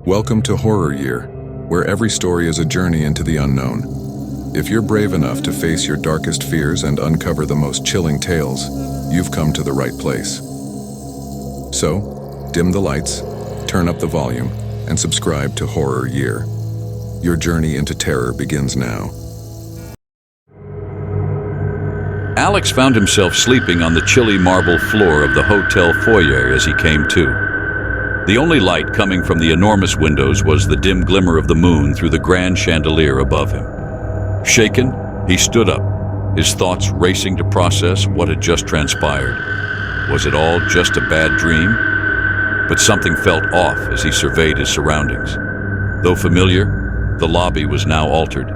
Welcome to Horror Year, where every story is a journey into the unknown. If you're brave enough to face your darkest fears and uncover the most chilling tales, you've come to the right place. So, dim the lights, turn up the volume, and subscribe to Horror Year. Your journey into terror begins now. Alex found himself sleeping on the chilly marble floor of the hotel foyer as he came to. The only light coming from the enormous windows was the dim glimmer of the moon through the grand chandelier above him. Shaken, he stood up, his thoughts racing to process what had just transpired. Was it all just a bad dream? But something felt off as he surveyed his surroundings. Though familiar, the lobby was now altered.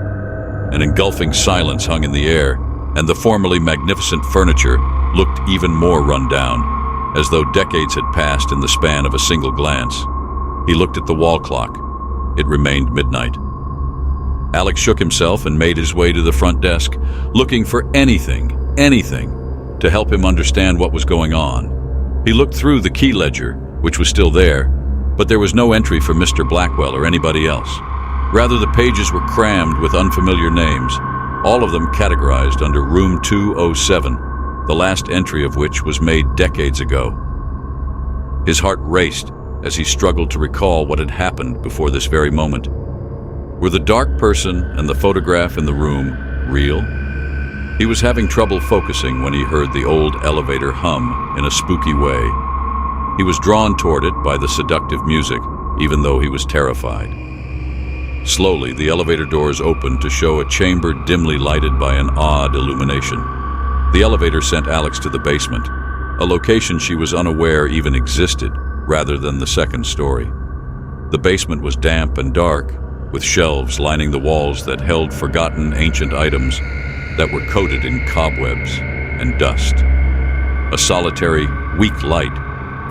An engulfing silence hung in the air, and the formerly magnificent furniture looked even more run down, as though decades had passed in the span of a single glance. He looked at the wall clock. It remained midnight. Alex shook himself and made his way to the front desk, looking for anything to help him understand what was going on. He looked through the key ledger, which was still there, but there was no entry for Mr. Blackwell or anybody else. Rather, the pages were crammed with unfamiliar names, all of them categorized under Room 207, the last entry of which was made decades ago. His heart raced as he struggled to recall what had happened before this very moment. Were the dark person and the photograph in the room real? He was having trouble focusing when he heard the old elevator hum in a spooky way. He was drawn toward it by the seductive music, even though he was terrified. Slowly, the elevator doors opened to show a chamber dimly lighted by an odd illumination. The elevator sent Alex to the basement, a location she was unaware even existed, rather than the second story. The basement was damp and dark, with shelves lining the walls that held forgotten ancient items that were coated in cobwebs and dust. A solitary, weak light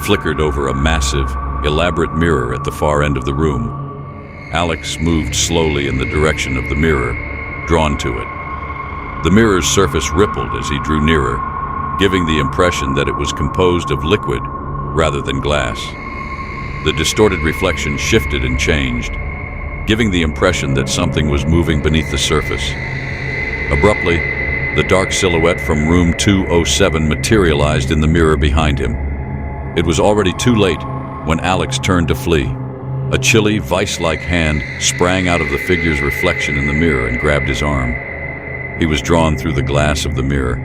flickered over a massive, elaborate mirror at the far end of the room. Alex moved slowly in the direction of the mirror, drawn to it. The mirror's surface rippled as he drew nearer, giving the impression that it was composed of liquid rather than glass. The distorted reflection shifted and changed, giving the impression that something was moving beneath the surface. Abruptly, the dark silhouette from Room 207 materialized in the mirror behind him. It was already too late when Alex turned to flee. A chilly, vice-like hand sprang out of the figure's reflection in the mirror and grabbed his arm. He was drawn through the glass of the mirror,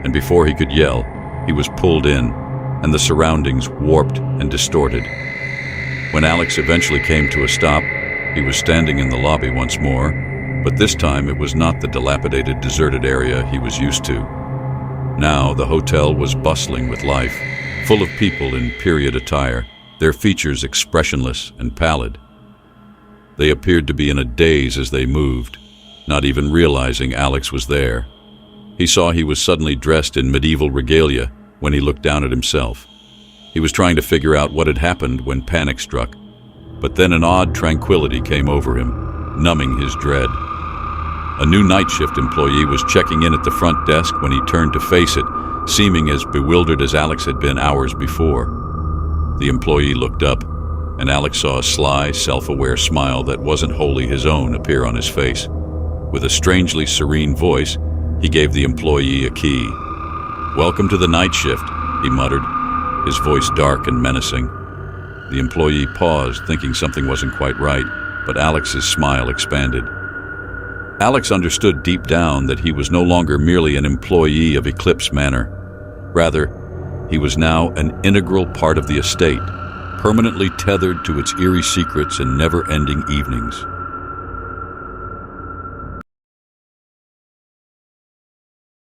and before he could yell, he was pulled in, and the surroundings warped and distorted. When Alex eventually came to a stop, he was standing in the lobby once more, but this time it was not the dilapidated, deserted area he was used to. Now the hotel was bustling with life, full of people in period attire, their features expressionless and pallid. They appeared to be in a daze as they moved, not even realizing Alex was there. He saw he was suddenly dressed in medieval regalia when he looked down at himself. He was trying to figure out what had happened when panic struck, but then an odd tranquility came over him, numbing his dread. A new night shift employee was checking in at the front desk when he turned to face it, seeming as bewildered as Alex had been hours before. The employee looked up, and Alex saw a sly, self-aware smile that wasn't wholly his own appear on his face. With a strangely serene voice, he gave the employee a key. "Welcome to the night shift," he muttered, his voice dark and menacing. The employee paused, thinking something wasn't quite right, but Alex's smile expanded. Alex understood deep down that he was no longer merely an employee of Eclipse Manor. Rather, he was now an integral part of the estate, permanently tethered to its eerie secrets and never-ending evenings.